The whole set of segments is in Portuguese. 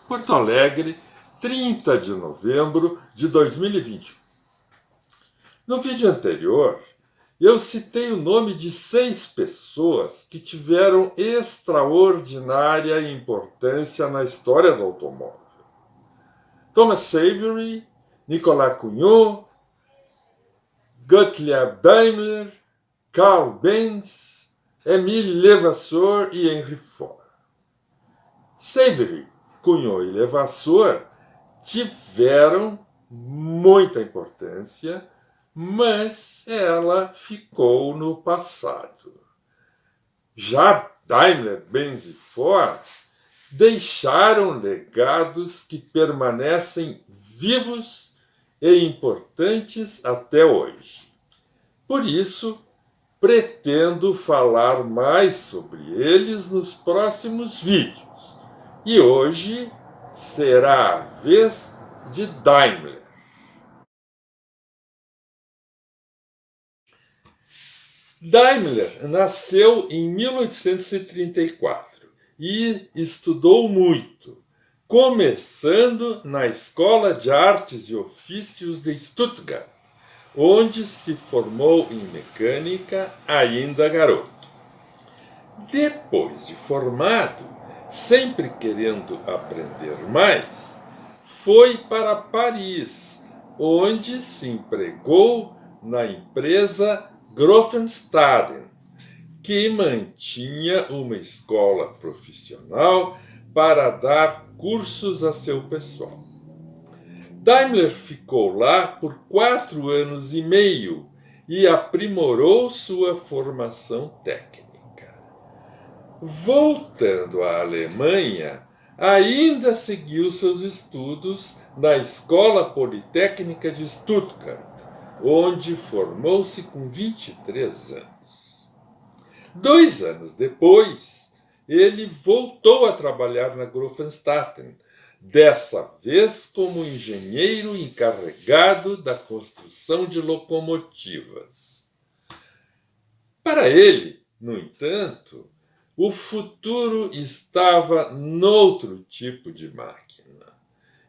Porto Alegre, 30 de novembro de 2021. No vídeo anterior, eu citei o nome de 6 pessoas que tiveram extraordinária importância na história do automóvel. Thomas Savery, Nicolas Cugnot, Gottlieb Daimler, Carl Benz, Émile Levasseur e Henry Ford. Savery, Cugnot e Levasseur tiveram muita importância, mas ela ficou no passado. Já Daimler, Benz e Ford deixaram legados que permanecem vivos e importantes até hoje. Por isso, pretendo falar mais sobre eles nos próximos vídeos. E hoje será a vez de Daimler. Daimler nasceu em 1834 e estudou muito, começando na Escola de Artes e Ofícios de Stuttgart, onde se formou em mecânica ainda garoto. Depois de formado, sempre querendo aprender mais, foi para Paris, onde se empregou na empresa Grofenstaden, que mantinha uma escola profissional para dar cursos a seu pessoal. Daimler ficou lá por 4 anos e meio e aprimorou sua formação técnica. Voltando à Alemanha, ainda seguiu seus estudos na Escola Politécnica de Stuttgart, onde formou-se com 23 anos. 2 anos depois, ele voltou a trabalhar na Grofenstaden, dessa vez como engenheiro encarregado da construção de locomotivas. Para ele, no entanto, o futuro estava noutro tipo de máquina,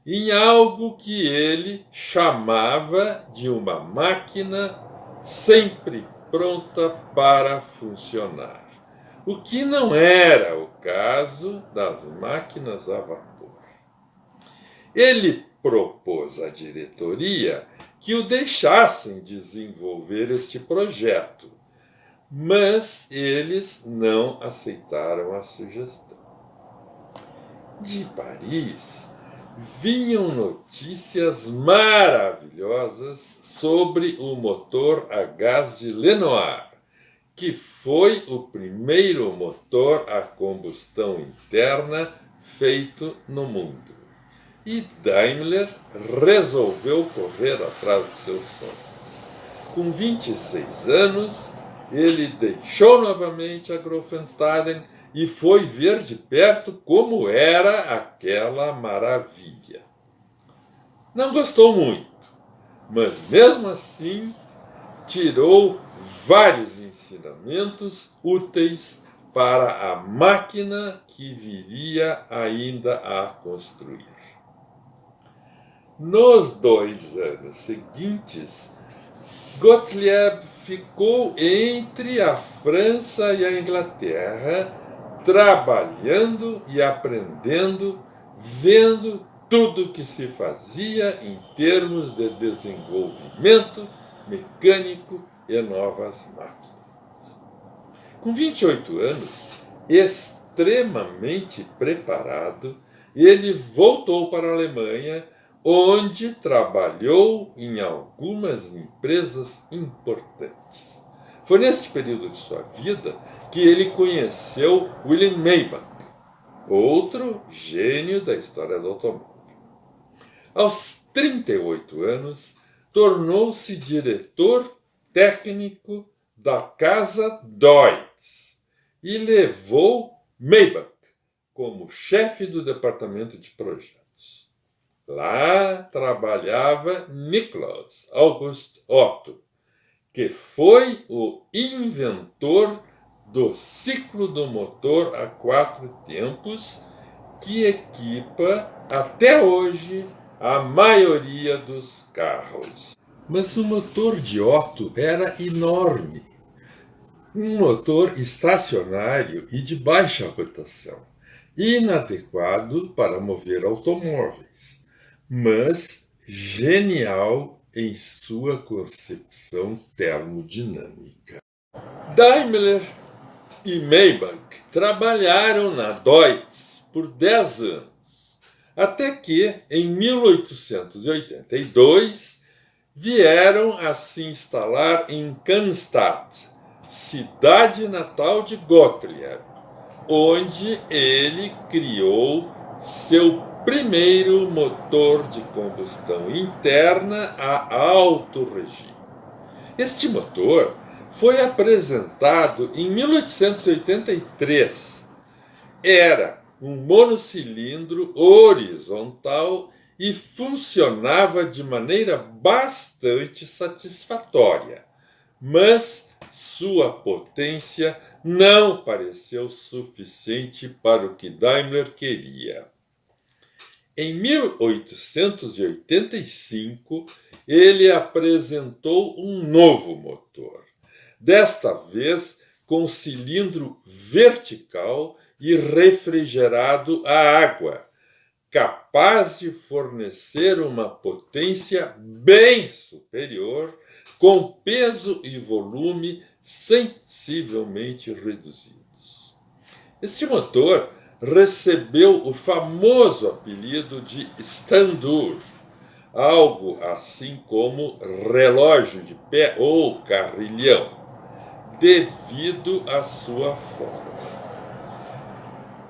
em algo que ele chamava de uma máquina sempre pronta para funcionar, o que não era o caso das máquinas a vapor. Ele propôs à diretoria que o deixassem desenvolver este projeto, mas eles não aceitaram a sugestão. De Paris vinham notícias maravilhosas sobre o motor a gás de Lenoir, que foi o primeiro motor a combustão interna feito no mundo. E Daimler resolveu correr atrás do seu sonho. Com 26 anos, ele deixou novamente a Grofenstaden e foi ver de perto como era aquela maravilha. Não gostou muito, mas mesmo assim tirou vários ensinamentos úteis para a máquina que viria ainda a construir. Nos 2 anos seguintes, Gottlieb ficou entre a França e a Inglaterra, trabalhando e aprendendo, vendo tudo o que se fazia em termos de desenvolvimento mecânico e novas máquinas. Com 28 anos, extremamente preparado, ele voltou para a Alemanha, onde trabalhou em algumas empresas importantes. Foi neste período de sua vida que ele conheceu Wilhelm Maybach, outro gênio da história do automóvel. Aos 38 anos, tornou-se diretor técnico da Casa Deutz e levou Maybach como chefe do departamento de projetos. Lá trabalhava Nikolaus August Otto, que foi o inventor do ciclo do motor a 4 tempos, que equipa até hoje, a maioria dos carros. Mas o motor de Otto era enorme. Um motor estacionário e de baixa rotação, inadequado para mover automóveis, mas genial em sua concepção termodinâmica. Daimler e Maybach trabalharam na Deutz por 10 anos, até que, em 1882, vieram a se instalar em Cannstatt, cidade natal de Gottlieb, onde ele criou seu primeiro motor de combustão interna a alto regime. Este motor foi apresentado em 1883. Era um monocilindro horizontal e funcionava de maneira bastante satisfatória, mas sua potência não pareceu suficiente para o que Daimler queria. Em 1885, ele apresentou um novo motor, desta vez com cilindro vertical e refrigerado a água, capaz de fornecer uma potência bem superior, com peso e volume sensivelmente reduzidos. Este motor recebeu o famoso apelido de Standur, algo assim como relógio de pé ou carrilhão, devido à sua forma.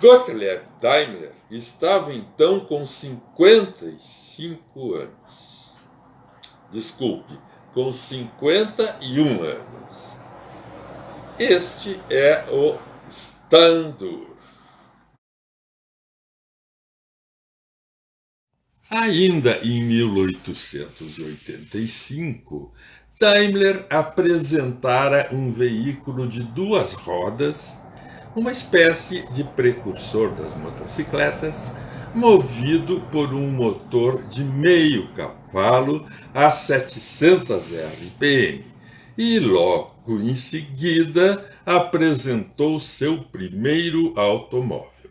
Gottlieb Daimler estava então com 55 anos. Desculpe, com 51 anos. Este é o Standur. Ainda em 1885, Daimler apresentara um veículo de 2 rodas, uma espécie de precursor das motocicletas, movido por um motor de meio cavalo a 700 RPM, e logo em seguida apresentou seu primeiro automóvel.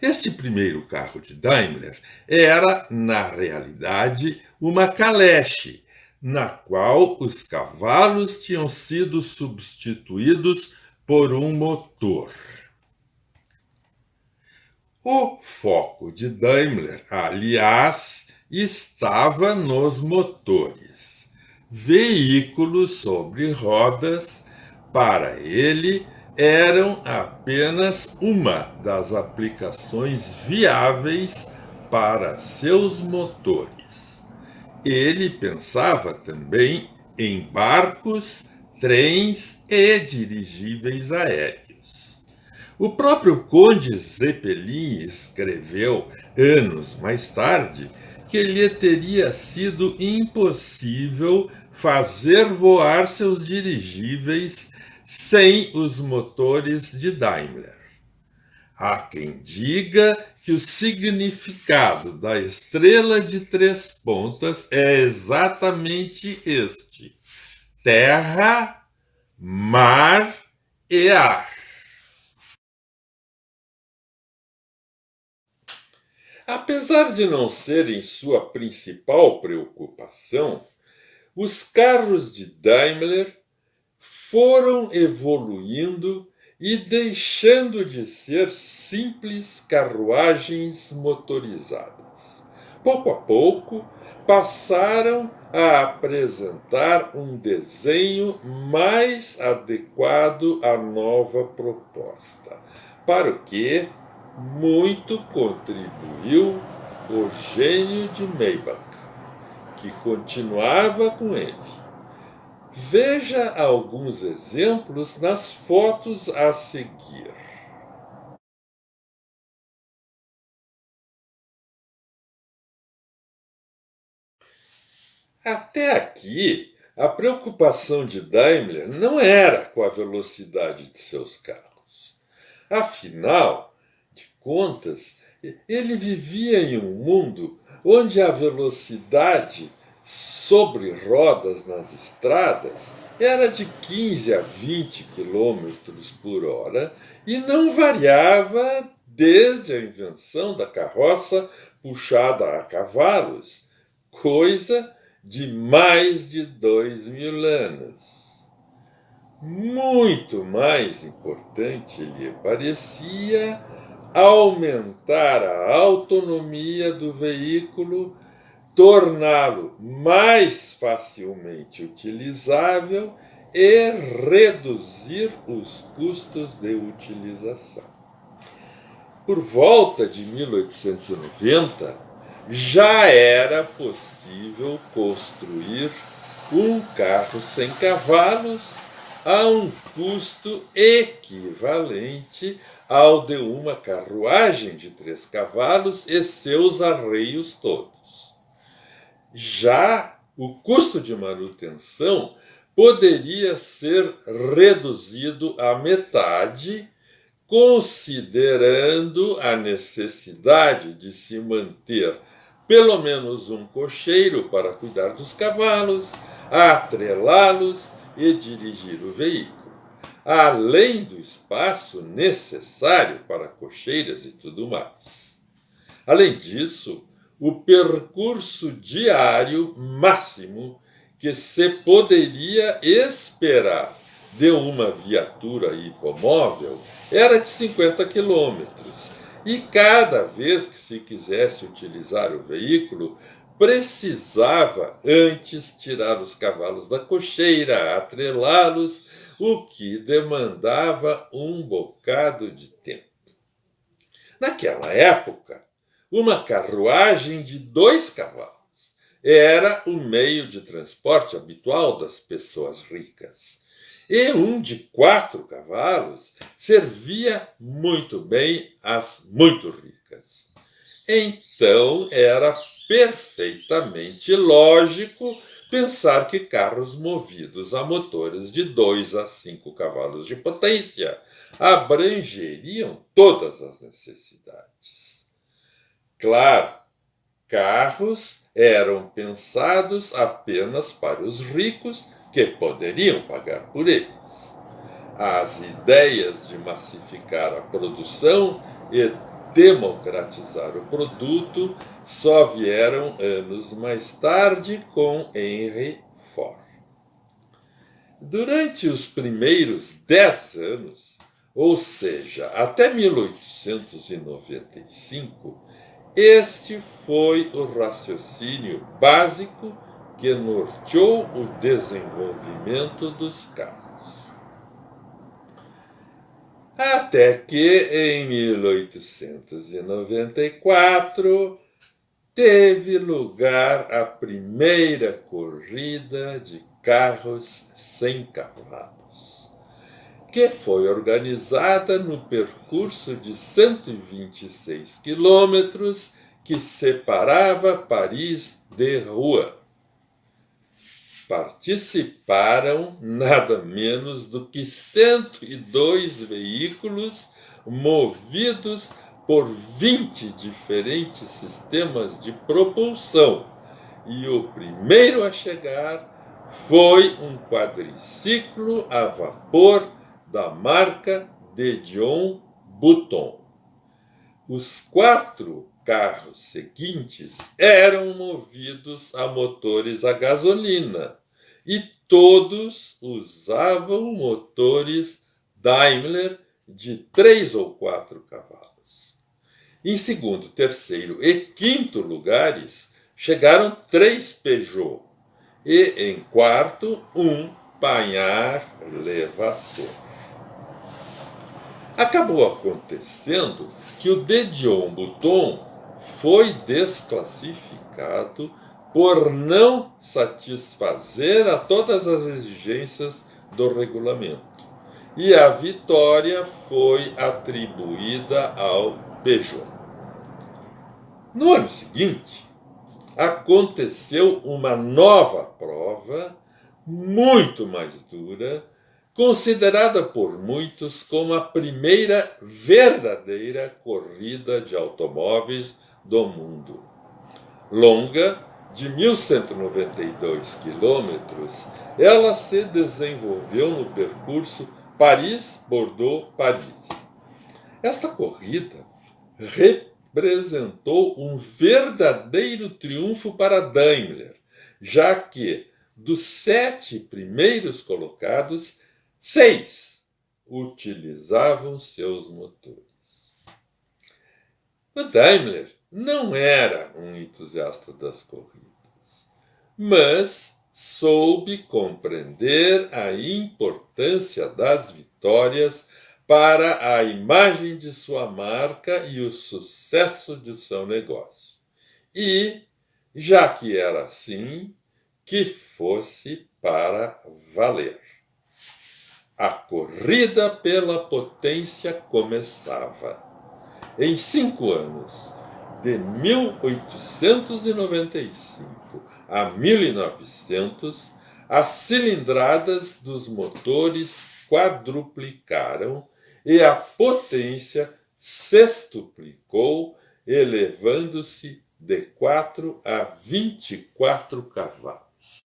Este primeiro carro de Daimler era, na realidade, uma caleche, na qual os cavalos tinham sido substituídos por um motor. O foco de Daimler, aliás, estava nos motores. Veículos sobre rodas, para ele, eram apenas uma das aplicações viáveis para seus motores. Ele pensava também em barcos, trens e dirigíveis aéreos. O próprio Conde Zeppelin escreveu, anos mais tarde, que lhe teria sido impossível fazer voar seus dirigíveis sem os motores de Daimler. Há quem diga que o significado da estrela de 3 pontas é exatamente este: terra, mar e ar. Apesar de não serem sua principal preocupação, os carros de Daimler foram evoluindo e deixando de ser simples carruagens motorizadas. Pouco a pouco, passaram a apresentar um desenho mais adequado à nova proposta, para o que muito contribuiu o gênio de Maybach, que continuava com ele. Veja alguns exemplos nas fotos a seguir. Até aqui, a preocupação de Daimler não era com a velocidade de seus carros. Afinal de contas, Ele vivia em um mundo onde a velocidade sobre rodas nas estradas era de 15 a 20 quilômetros por hora e não variava desde a invenção da carroça puxada a cavalos, coisa de mais de 2000 anos. Muito mais importante lhe parecia aumentar a autonomia do veículo, torná-lo mais facilmente utilizável e reduzir os custos de utilização. Por volta de 1890, já era possível construir um carro sem cavalos a um custo equivalente ao de uma carruagem de 3 cavalos e seus arreios todos. Já o custo de manutenção poderia ser reduzido à metade, considerando a necessidade de se manter pelo menos um cocheiro para cuidar dos cavalos, atrelá-los e dirigir o veículo, além do espaço necessário para cocheiras e tudo mais. Além disso, o percurso diário máximo que se poderia esperar de uma viatura hipomóvel era de 50 quilômetros, e cada vez que se quisesse utilizar o veículo, precisava antes tirar os cavalos da cocheira, atrelá-los, o que demandava um bocado de tempo. Naquela época, uma carruagem de 2 cavalos era o meio de transporte habitual das pessoas ricas. E um de 4 cavalos servia muito bem às muito ricas. Então era perfeitamente lógico pensar que carros movidos a motores de 2 a 5 cavalos de potência abrangeriam todas as necessidades. Claro, carros eram pensados apenas para os ricos que poderiam pagar por eles. As ideias de massificar a produção e democratizar o produto só vieram anos mais tarde com Henry Ford. Durante os primeiros 10 anos, ou seja, até 1895, este foi o raciocínio básico que norteou o desenvolvimento dos carros. Até que, em 1894, teve lugar a primeira corrida de carros sem cavalos, que foi organizada no percurso de 126 quilômetros que separava Paris de Rouen. Participaram nada menos do que 102 veículos movidos por 20 diferentes sistemas de propulsão, e o primeiro a chegar foi um quadriciclo a vapor da marca de Dion Bouton. Os 4 carros seguintes eram movidos a motores a gasolina e todos usavam motores Daimler de 3 ou 4 cavalos. Em segundo, terceiro e quinto lugares chegaram 3 Peugeot e, em quarto, um Panhard Levasseur. Acabou acontecendo que o de Dion Bouton foi desclassificado por não satisfazer a todas as exigências do regulamento, e a vitória foi atribuída ao Peugeot. No ano seguinte, aconteceu uma nova prova, muito mais dura, considerada por muitos como a primeira verdadeira corrida de automóveis do mundo. Longa de 1.192 quilômetros, ela se desenvolveu no percurso Paris-Bordeaux-Paris. Esta corrida representou um verdadeiro triunfo para Daimler, já que dos 7 primeiros colocados, 6 utilizavam seus motores. O Daimler não era um entusiasta das corridas, mas soube compreender a importância das vitórias para a imagem de sua marca e o sucesso de seu negócio. E, já que era assim, que fosse para valer. A corrida pela potência começava. Em 5 anos, de 1895 a 1900, as cilindradas dos motores quadruplicaram e a potência sextuplicou, elevando-se de 4 a 24 cavalos.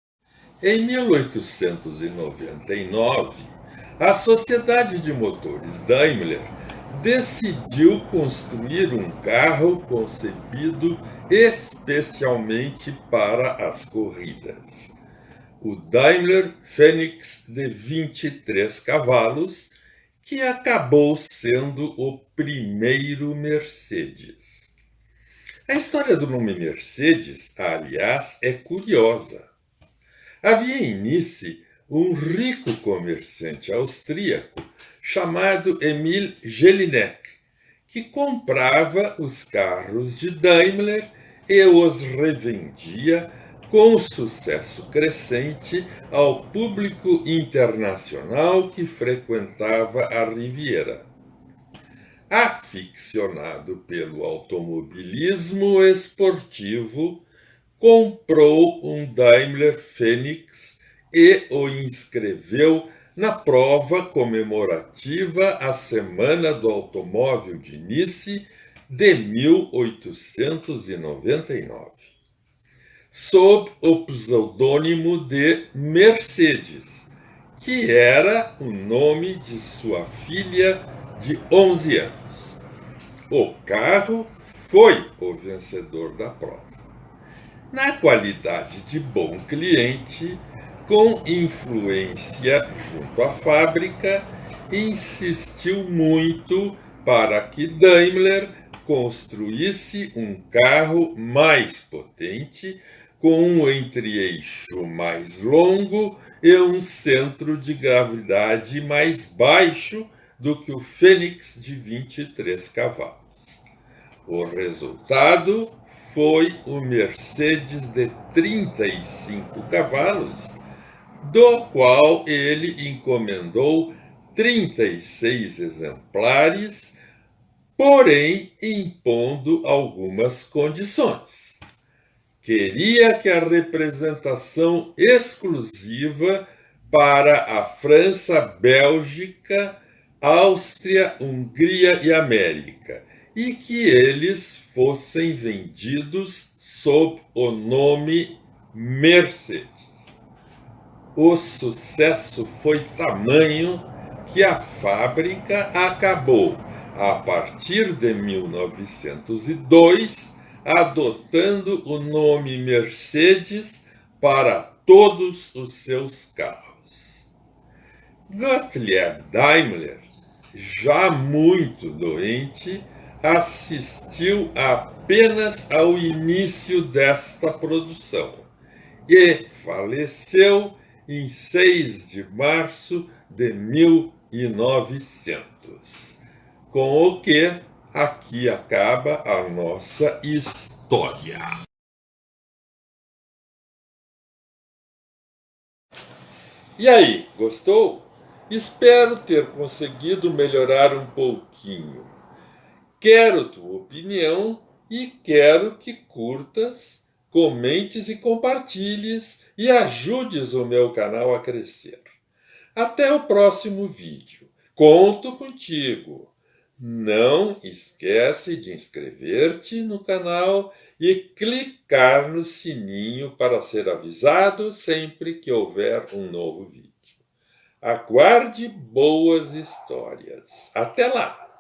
Em 1899, a Sociedade de Motores Daimler decidiu construir um carro concebido especialmente para as corridas. O Daimler Phoenix de 23 cavalos, que acabou sendo o primeiro Mercedes. A história do nome Mercedes, aliás, é curiosa. Havia em Nice um rico comerciante austríaco chamado Emil Jelinek, que comprava os carros de Daimler e os revendia com sucesso crescente ao público internacional que frequentava a Riviera. Aficionado pelo automobilismo esportivo, comprou um Daimler Phoenix e o inscreveu na prova comemorativa à Semana do Automóvel de Nice de 1899, sob o pseudônimo de Mercedes, que era o nome de sua filha de 11 anos. O carro foi o vencedor da prova. Na qualidade de bom cliente, com influência junto à fábrica, insistiu muito para que Daimler construísse um carro mais potente, com um entre-eixo mais longo e um centro de gravidade mais baixo do que o Fênix de 23 cavalos. O resultado foi o Mercedes de 35 cavalos, do qual ele encomendou 36 exemplares, porém impondo algumas condições. Queria que a representação exclusiva para a França, Bélgica, Áustria, Hungria e América, e que eles fossem vendidos sob o nome Mercedes. O sucesso foi tamanho que a fábrica acabou, a partir de 1902, adotando o nome Mercedes para todos os seus carros. Gottlieb Daimler, já muito doente, assistiu apenas ao início desta produção e faleceu em 6 de março de 1900, com o que aqui acaba a nossa história. E aí, gostou? Espero ter conseguido melhorar um pouquinho. Quero tua opinião e quero que curtas, comentes e compartilhes e ajudes o meu canal a crescer. Até o próximo vídeo. Conto contigo. Não esquece de inscrever-te no canal e clicar no sininho para ser avisado sempre que houver um novo vídeo. Aguarde boas histórias. Até lá!